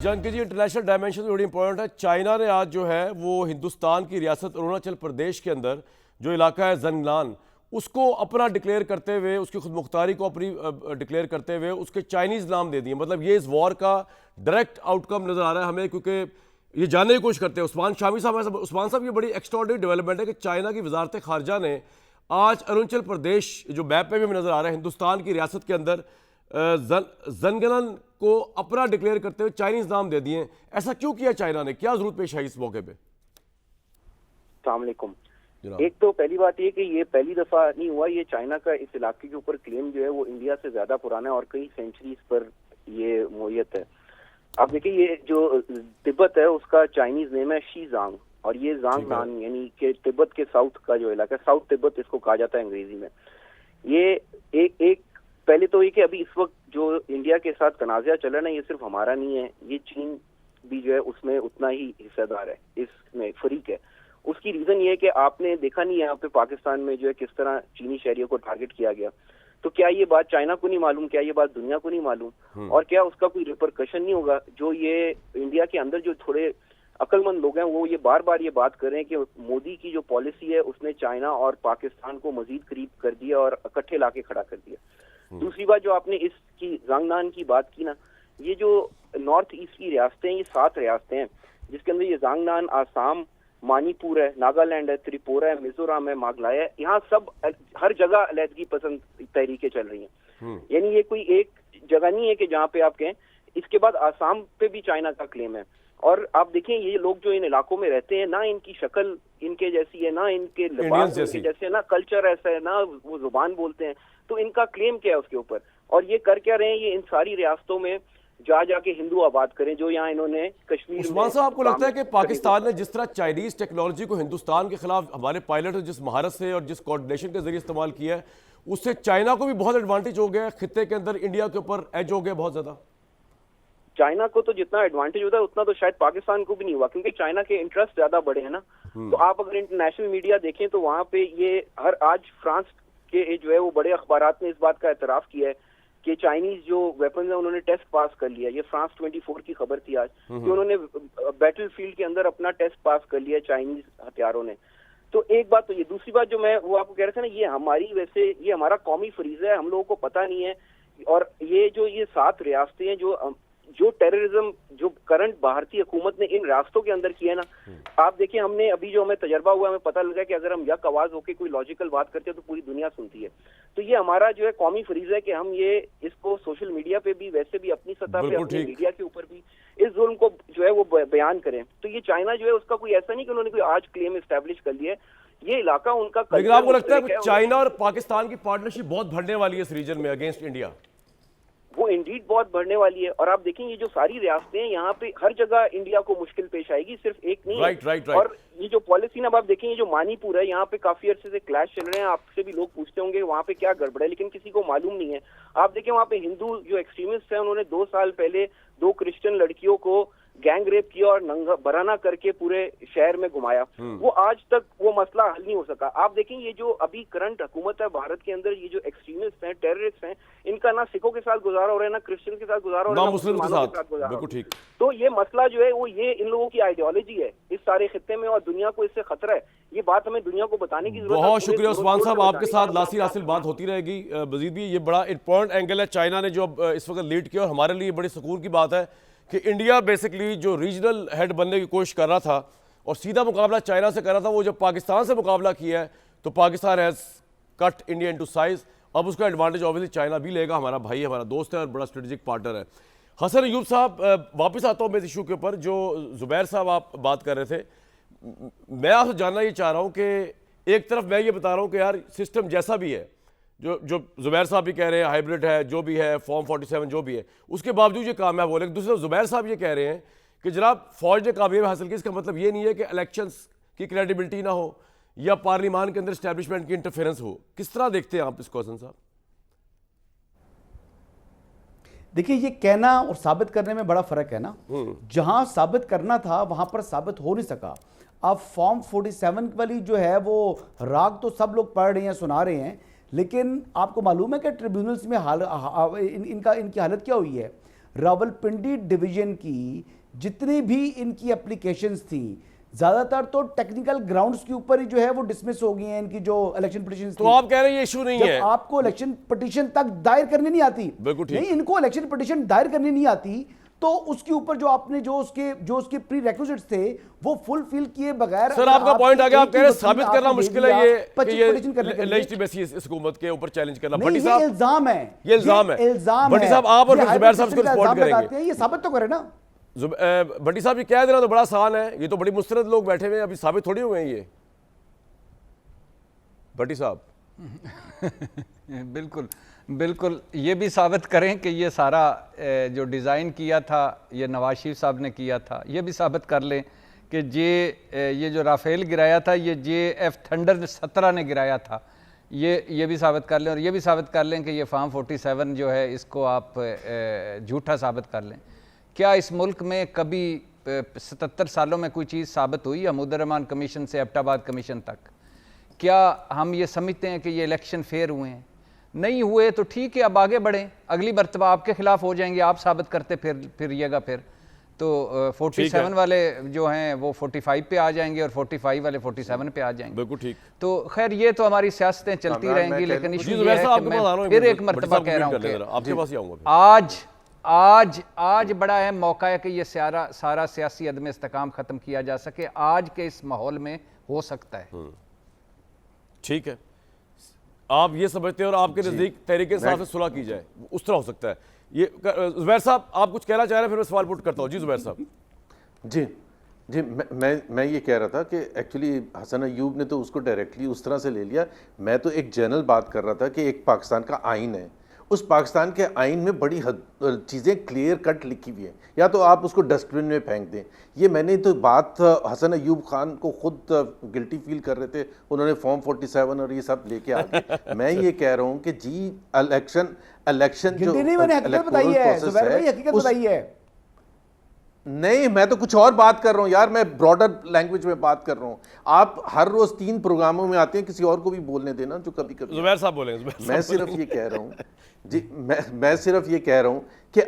जंग जी international dimension बड़ी important है। चाइना ने आज जो है वो हिंदुस्तान की रियासत अरुणाचल प्रदेश के अंदर जो इलाका है जंगलान, उसको अपना डिक्लेयर करते हुए, उसकी खुद मुख्तारी को अपनी डिक्लेयर करते हुए उसके चाइनीज नाम दे दिए। मतलब ये इस वॉर का डायरेक्ट आउटकम नजर आ रहा है हमें, क्योंकि ये जानने की कोशिश करते हैं उस्मान शामी साहब। उस्मान साहब, ये बड़ी एक्स्ट्राऑर्डिनरी डेवलपमेंट है कि चाइना की वजारत खारजा ने आज अरुणाचल प्रदेश जो मैप में भी नजर आ रहा है हिंदुस्तान की रियासत के अंदर जंगलन को अपना डिक्लेयर करते हुए चाइनीज नाम दे दिए। ऐसा क्यों किया चाइना ने, क्या जरूरत पेश आई इस मौके पे? अस्सलाम वालेकुम। एक तो पहली बात ये कि ये पहली दफा नहीं हुआ, ये चाइना का इस इलाके के ऊपर क्लेम जो है वो इंडिया से ज्यादा पुराना है और कई सेंचुरीज पर ये मोहियत है। आप देखिए, ये जो तिब्बत है उसका चाइनीज नेम है शीजांग, और ये जांगनान यानी कि तिब्बत के साउथ का जो इलाका है, साउथ तिब्बत इसको कहा जाता है अंग्रेजी में। ये एक पहले तो ये कि अभी इस वक्त जो इंडिया के साथ तनाज़ा चल रहा है ना, ये सिर्फ हमारा नहीं है, ये चीन भी जो है उसमें उतना ही हिस्सेदार है, इसमें फरीक है। उसकी रीजन ये है कि आपने देखा नहीं है यहाँ पे पाकिस्तान में जो है किस तरह चीनी शहरियों को टारगेट किया गया। तो क्या ये बात चाइना को नहीं मालूम? क्या ये बात दुनिया को नहीं मालूम? और क्या उसका कोई रिपरकशन नहीं होगा? जो ये इंडिया के अंदर जो थोड़े अक्लमंद लोग हैं वो ये बार बार ये बात कर रहे हैं कि मोदी की जो पॉलिसी है उसने चाइना और पाकिस्तान को मजीद करीब कर दिया और इकट्ठे लाके खड़ा कर दिया। दूसरी बात, जो आपने इसकी जांगनान की बात की ना, ये जो नॉर्थ ईस्ट की रियासतें हैं, ये 7 रियासतें हैं जिसके अंदर ये जांगनान, आसाम, मणिपुर है, नागालैंड है, त्रिपुरा है, मिजोरम है, मेघालय है। यहाँ सब हर जगह अलहदगी पसंद तहरीकें चल रही हैं। यानी ये कोई एक जगह नहीं है कि जहाँ पे आप कहें। इसके बाद आसाम पे भी चाइना का क्लेम है। और आप देखें, ये लोग जो इन इलाकों में रहते हैं ना, इनकी शक्ल इनके जैसी है, ना इनके लिबास इनके जैसे है, ना कल्चर ऐसा है, ना वो जुबान बोलते हैं। तो इनका क्लेम क्या है उसके ऊपर? और ये कर क्या रहे हैं? ये इन सारी रियासतों में जाके हिंदू आबाद करें, जो यहाँ इन्होंने कश्मीर। उस्मान साहब, आपको लगता है कि पाकिस्तान ने जिस तरह चाइनीज टेक्नोलॉजी को हिंदुस्तान के खिलाफ हमारे पायलट ने जिस महारत से और जिस कोऑर्डिनेशन के जरिए इस्तेमाल किया है, उससे चाइना को भी बहुत एडवांटेज हो गया, खित्ते के अंदर इंडिया के ऊपर एज हो गया बहुत ज्यादा? चाइना को तो जितना एडवांटेज होता है उतना तो शायद पाकिस्तान को भी नहीं हुआ, क्योंकि चाइना के इंटरेस्ट ज्यादा बड़े हैं ना। तो आप अगर इंटरनेशनल मीडिया देखें तो वहां पे ये आज फ्रांस के जो है वो बड़े अखबारात ने इस बात का एतराफ किया है कि चाइनीज जो वेपन है उन्होंने टेस्ट पास कर लिया। ये फ्रांस 24 की खबर थी आज कि उन्होंने बैटल फील्ड के अंदर अपना टेस्ट पास कर लिया चाइनीज हथियारों ने। तो एक बात तो ये। दूसरी बात जो मैं वो आपको कह रहा था ना, ये हमारी वैसे ये हमारा कौमी फरीजा है, हम लोगों को पता नहीं है। और ये 7 रियासतें हैं जो टेररिज्म जो करंट भारतीय हुकूमत ने इन रियासतों के अंदर किया है ना, आप देखिए, हमने अभी जो हमें तजर्बा हुआ, हमें पता लगा कि अगर हम यक आवाज होकर कोई लॉजिकल बात करते हैं तो पूरी दुनिया सुनती है। तो ये हमारा जो है कौमी फरीज है कि हम ये इसको सोशल मीडिया पे भी, वैसे भी अपनी सतह पे, अपने मीडिया के ऊपर भी इस जुल्म को जो है वो बयान करें। तो ये चाइना जो है उसका कोई ऐसा नहीं कि उन्होंने कोई आज क्लेम इस्टेब्लिश कर लिया है। ये इलाका उनका। लेकिन आपको लगता है कि चाइना और पाकिस्तान की पार्टनरशिप बहुत बढ़ने वाली है इस रीजन में अगेंस्ट इंडिया? वो इंडीड बहुत बढ़ने वाली है। और आप देखें, ये जो सारी रियासतें हैं यहाँ पे हर जगह इंडिया को मुश्किल पेश आएगी, सिर्फ एक नहीं है। राइट। और ये जो पॉलिसी ना, आप देखें, ये जो मणिपुर है, यहाँ पे काफी अरसे से क्लैश चल रहे हैं। आपसे भी लोग पूछते होंगे वहाँ पे क्या गड़बड़ है, लेकिन किसी को मालूम नहीं है। आप देखें, वहाँ पे हिंदू जो एक्सट्रीमिस्ट है उन्होंने 2 साल पहले 2 क्रिश्चियन लड़कियों को गैंग रेप किया और नंगा बराना करके पूरे शहर में घुमाया। वो आज तक वो मसला हल नहीं हो सका। आप देखें, ये जो अभी करंट हुकूमत है भारत के अंदर, ये जो एक्सट्रीमिस्ट हैं, टेररिस्ट हैं, इनका ना सिखों के साथ गुजारा हो रहा है, ना क्रिश्चियन के साथ गुजारा हो रहा है, ना मुस्लिम के साथ गुजारा। बिल्कुल ठीक। तो ये मसला जो है वो ये इन लोगों की आइडियोलॉजी है इस सारे खित्ते में, और दुनिया को इससे खतरा है। ये बात हमें दुनिया को बताने की जरूरत है। बहुत शुक्रिया उस्मान साहब, आपके साथ लासी हासिल बात होती रहेगी मजीद भी। ये बड़ा इंपॉर्टेंट एंगल है चाइना ने जो अब इस वक्त लीड किया, और हमारे लिए बड़ी सुकून की बात है कि इंडिया बेसिकली जो रीजनल हेड बनने की कोशिश कर रहा था और सीधा मुकाबला चाइना से कर रहा था, वो जब पाकिस्तान से मुकाबला किया है तो Pakistan has cut India into size. अब उसका एडवांटेज ऑब्वियसली चाइना भी लेगा। हमारा भाई, हमारा दोस्त है और बड़ा स्ट्रेटेजिक पार्टनर है। हसन अयूब साहब, वापस आता हूँ मैं इस इशू के ऊपर जो जुबैर साहब आप बात कर रहे थे। मैं आपसे जानना ये चाह रहा हूँ कि एक तरफ मैं ये बता रहा हूँ कि यार सिस्टम जैसा भी है, जो जुबैर साहब भी कह रहे हैं हाइब्रिड है, जो भी है, फॉर्म 47 जो भी है, उसके बावजूद ये कामयाब हो। लेकिन दूसरे जुबैर साहब ये कह रहे हैं कि जनाब फौज ने कामयाबी हासिल की, इसका मतलब ये नहीं है कि इलेक्शंस की क्रेडिबिलिटी ना हो या पार्लियामान के अंदर एस्टैब्लिशमेंट की इंटरफेरेंस हो। किस तरह देखते हैं आप इसको हसन साहब? देखिए, ये कहना और साबित करने में बड़ा फर्क है ना। जहां साबित करना था वहां पर साबित हो नहीं सका। अब फॉर्म 47 वाली जो है वो राग तो सब लोग पढ़ रहे हैं, सुना रहे हैं, लेकिन आपको मालूम है कि ट्रिब्यूनल्स में इनकी हालत क्या हुई है? रावलपिंडी डिवीजन की जितनी भी इनकी एप्लीकेशंस थी ज्यादातर तो टेक्निकल ग्राउंड्स के ऊपर ही जो है वो डिसमिस हो गई हैं इनकी जो इलेक्शन पिटीशन तो आप कह रहे हैं ये इशू नहीं है? आपको इलेक्शन पिटीशन तक दायर करनी नहीं आती, बिल्कुल ठीक। नहीं, इनको इलेक्शन पिटीशन दायर करनी नहीं आती, तो उसके ऊपर जो आपने जो उसके प्री रिक्विजिट्स थे वो फुलफिल किए बगैर, सर आपका पॉइंट आ गया, आप कह रहे हैं साबित करना मुश्किल है ये लेजिटिमेसी इस हुकूमत के ऊपर चैलेंज करना। भट्टी साहब, इल्जाम है, ये इल्जाम है। भट्टी साहब आप और जुबैर साहब इसको रिपोर्ट करेंगे, ये साबित तो करे ना। भट्टी साहब ये कह देना तो बड़ा आसान है, ये तो बड़ी मुस्तरद लोग बैठे हुए हैं, अभी साबित थोड़ी हुए हैं ये भट्टी साहब। बिल्कुल बिल्कुल, ये भी साबित करें कि ये सारा जो डिज़ाइन किया था ये नवाज शरीफ साहब ने किया था, ये भी साबित कर लें कि ये जो राफेल गिराया था ये JF थंडर 17 ने गिराया था, ये भी साबित कर लें। और ये भी साबित कर लें कि ये फार्म 47 जो है इसको आप झूठा साबित कर लें। क्या इस मुल्क में कभी 77 सालों में कोई चीज़ साबित हुई हमूदुर रहमान कमीशन से एबटाबाद कमीशन तक? क्या हम ये समझते हैं कि ये इलेक्शन फेयर हुए हैं? नहीं हुए तो ठीक है, अब आगे बढ़ें, अगली मरतबा आपके खिलाफ हो जाएंगे, आप साबित करते फिरिएगा फिर तो 47 वाले जो हैं वो 45 पे आ जाएंगे और 45 वाले 47 पे आ जाएंगे। बिल्कुल ठीक। तो खैर ये तो हमारी सियासतें चलती रहेंगी, लेकिन इशू ये है कि मैं फिर एक मरतबा कह रहा हूँ कि आज बड़ा अहम मौका है कि ये सारा सियासी अदम इस्तेकाम खत्म किया जा सके, आज के इस माहौल में हो सकता है। ठीक है, आप ये समझते हैं और आपके नजदीक तहरीक इंसाफ से सुलह की जाए, उस तरह हो सकता है ये। जुबैर साहब आप कुछ कहना चाह रहे हैं, फिर मैं सवाल पुट करता हूँ। जी जुबैर साहब। जी मैं ये कह रहा था कि एक्चुअली हसन अयूब ने तो उसको डायरेक्टली उस तरह से ले लिया। मैं तो एक जनरल बात कर रहा था कि एक पाकिस्तान का आइन है, उस पाकिस्तान के आइन में बड़ी चीज़ें क्लियर कट लिखी हुई हैं, या तो आप उसको डस्टबिन में फेंक दें। ये मैंने तो बात हसन अयूब खान को खुद गिल्टी फील कर रहे थे, उन्होंने फॉर्म 47 और ये सब लेके आ गए। मैं ये कह रहा हूँ कि जी इलेक्शन जो नहीं, मैं तो कुछ और बात कर रहा हूँ यार, मैं ब्रॉडर लैंग्वेज में बात कर रहा हूँ। आप हर रोज 3 प्रोग्रामों में आते हैं, किसी और को भी बोलने देना जो कभी कभी। जुबैर साहब बोलेंगे। मैं सिर्फ ये कह रहा हूँ जी, मैं सिर्फ ये कह रहा हूँ कि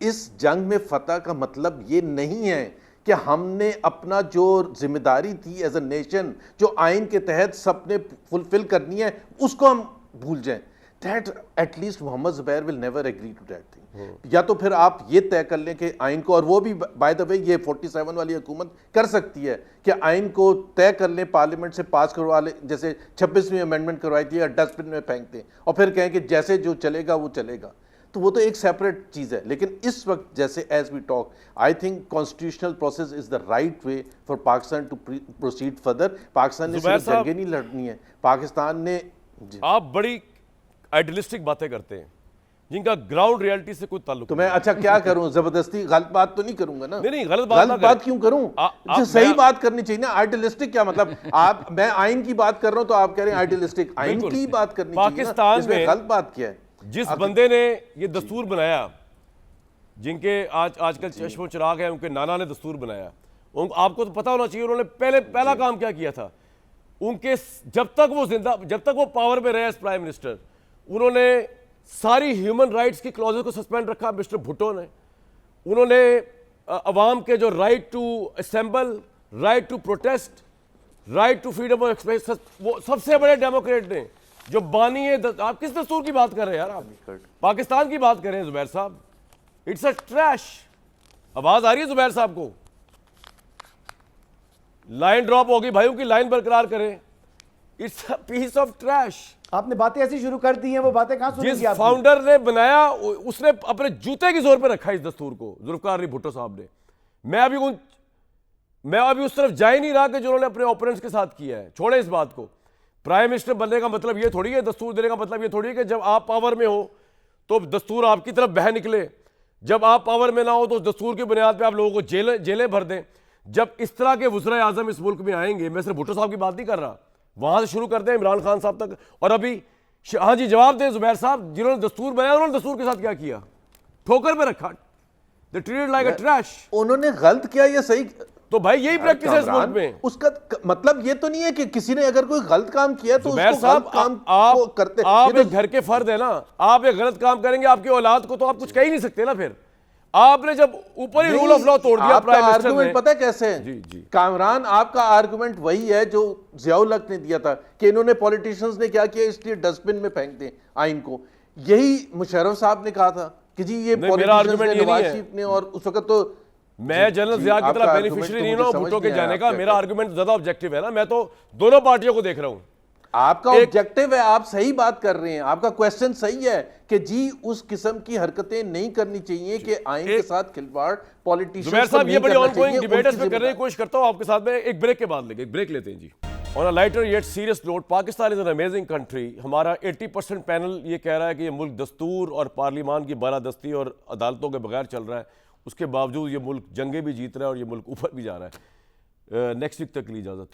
इस जंग में फतह का मतलब ये नहीं है कि हमने अपना जो जिम्मेदारी थी एज अ नेशन, जो आइन के तहत सबने फुलफिल करनी है, उसको हम भूल जाएं। That at least Mohammad Zubair will never agree to that thing। या तो फिर आप ये तय कर लें कि आइन को, और वो भी बाय द वे ये 47 वाली हुकूमत कर सकती है कि आइन को तय कर लें, पार्लियामेंट से पास करवा लें, जैसे 26वीं अमेंडमेंट करवाई थी, या डस्टबिन में फेंक दें और फिर कहें कि जैसे जो चलेगा वो चलेगा। तो वो तो एक सेपरेट चीज़ है। लेकिन इस वक्त जैसे as we talk, I think constitutional process is the right way for Pakistan to proceed further. Pakistan ने सिर्फ जंगें नहीं लड़नी है, पाकिस्तान ने। आप बड़ी आइडियलिस्टिक बातें करते हैं जिनका ग्राउंड रियलिटी से कोई ताल्लुक। तो मैं अच्छा क्या करूं, जबरदस्ती गलत बात तो नहीं करूंगा ना। नहीं गलत बात क्यों करूं? सही बात करनी चाहिए ना। आइडियलिस्टिक क्या मतलब? मैं आइन की बात कर रहा हूं तो आप कह रहे हैं आइडियलिस्टिक। आइन की बात करनी चाहिए। पाकिस्तान में गलत बात क्या है? जिस बंदे ने ये दस्तूर बनाया, जिनके आजकल चश्मो चिराग है, उनके नाना ने दस्तूर बनाया, आपको तो पता होना चाहिए उन्होंने पहला काम क्या किया था। उनके जब तक वो पावर में रहे एज प्राइम मिनिस्टर, उन्होंने सारी ह्यूमन राइट्स की क्लॉजेस को सस्पेंड रखा। मिस्टर भुट्टो ने, उन्होंने अवाम के जो right to assemble, right to protest, right to freedom of express, वो सबसे बड़े डेमोक्रेट ने जो बानी है। आप किस दस्तूर की बात कर रहे हैं यार? आप पाकिस्तान की बात कर रहे हैं जुबैर साहब। It's a trash. आवाज आ रही है जुबैर साहब को? लाइन ड्रॉप होगी, भाइयों की लाइन बरकरार करें। It's a piece of trash. आपने बातें ऐसी शुरू कर दी हैं, वो बातें कहां सुनेंगे? जिस फाउंडर ने बनाया उसने अपने जूते की जोर पे रखा इस दस्तूर को, जुल्फिकार अली भुट्टो साहब ने। मैं अभी उस तरफ जा ही नहीं रहा कि जो उन्होंने अपने ओपोनेंट्स के साथ किया है। छोड़े इस बात को। प्राइम मिनिस्टर बनने का मतलब ये थोड़ी है, दस्तूर देने का मतलब ये थोड़ी है कि जब आप पावर में हो तो दस्तूर आपकी तरफ बह निकले, जब आप पावर में ना हो तो दस्तूर की बुनियाद पर आप लोगों को जेलें भर दें। जब इस तरह के वज़ीर आज़म इस मुल्क में आएंगे, मैं सिर्फ भुट्टो साहब की बात नहीं कर रहा, वहां से शुरू करते हैं इमरान खान साहब तक। और अभी हाँ जी जवाब दें जुबैर साहब, जिन्होंने दस्तूर बनाया उन्होंने दस्तूर के साथ क्या किया? ठोकर पे रखा। They treated like a trash. उन्होंने गलत किया या सही? तो भाई यही प्रैक्टिस है इस मुल्क में। उसका मतलब ये तो नहीं है कि किसी ने अगर कोई गलत काम किया तो जुबैर उसको साहब गलत काम आप करते। आप एक घर के फर्द है ना, आप एक गलत काम करेंगे आपकी औलाद को तो आप कुछ कह ही नहीं सकते ना। फिर आपने जब ऊपर ही रूल ऑफ लॉ तोड़ दिया आपका प्राइम मिनिस्टर आर्गुमेंट ने। पता है कैसे है? जी, जी। कामरान, आपका आर्गुमेंट वही है जो जियाउल हक ने दिया था कि इन्होंने पॉलिटिशियंस ने क्या किया, इसलिए डस्टबिन में फेंक दें आइन को। यही मुशर्रफ साहब ने कहा था कि जी ये नहीं, मेरा पॉलिटिशियंस argument ने, ये नहीं नवाज है। शरीफ ने, और उस वक्त तो मैं जनरल जिया की आपका तरह argument बेनिफिशियरी तो नहीं मुझे हूं समझ भुट्टो के नहीं आया जाने का। आपका मेरा क्या। आर्गुमेंट ज्यादा ऑब्जेक्टिव है ना, मैं तो दोनों पार्टियों को देख रहा हूं। आपका ऑब्जेक्टिव है, आप सही बात कर रहे हैं, आपका क्वेश्चन सही है कि जी उस किस्म की हरकतें नहीं करनी चाहिए कि आइन के साथ खिलवाड़ पॉलिटिशियंस जुबैर को साहब, ये नहीं बड़ी करना ऑनगोइंग चाहिए, डिबेट उनकी पे करने की जिम्मेदारी। कोशिश करता हूं आपके साथ में। एक ब्रेक के बाद लेंगे, एक ब्रेक लेते हैं जी। On a lighter yet serious note, Pakistan is an amazing country. हमारा 80% पैनल ये कह रहा है कि ये मुल्क दस्तूर और पार्लियामान की बालादस्ती और अदालतों के बगैर चल रहा है। उसके बावजूद ये मुल्क जंगें भी जीत रहा है और ये मुल्क ऊपर भी जा रहा है। नेक्स्ट वीक तक के लिए इजाज़त।